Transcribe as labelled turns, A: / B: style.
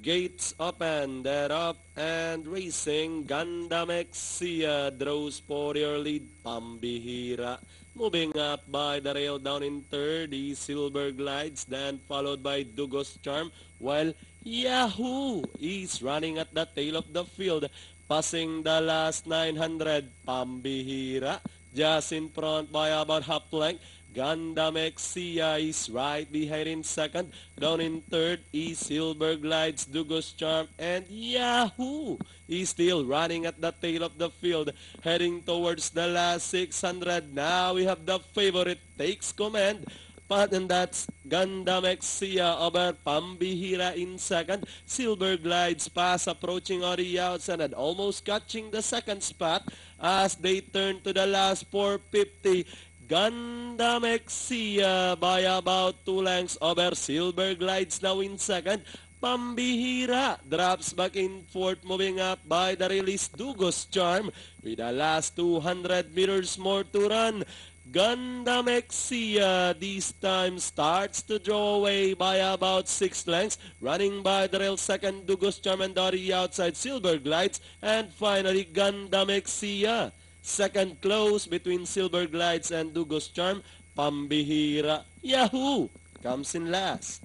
A: Gates open, that up and racing. Ganda Mexia draws for your lead. Pambihira moving up by the rail down in third. The Silver Glides, then followed by Dugos Charm, while Yahoo is running at the tail of the field, passing the last 900. Pambihira just in front by about half length. Ganda Mexia is right behind in second. Down in third is Silver Glides, Dugos Charm, and Yahoo is still running at the tail of the field, heading towards the last 600. Now we have the favorite takes command. And that's Ganda Mexia over Pambihira in second. Silver Glides pass approaching on the outside and almost catching the second spot as they turn to the last 450. Ganda Mexia by about 2 lengths over Silver Glides now in second. Pambihira drops back in fourth, moving up by the release Dugos Charm with the last 200 meters more to run. Ganda Mexia this time starts to draw away by about 6 lengths, running by the rail second Dugos Charm and on the outside Silver Glides, and finally Ganda Mexia. Second close between Silver Glides and Dugos Charm. Pambihira Yahoo comes in last.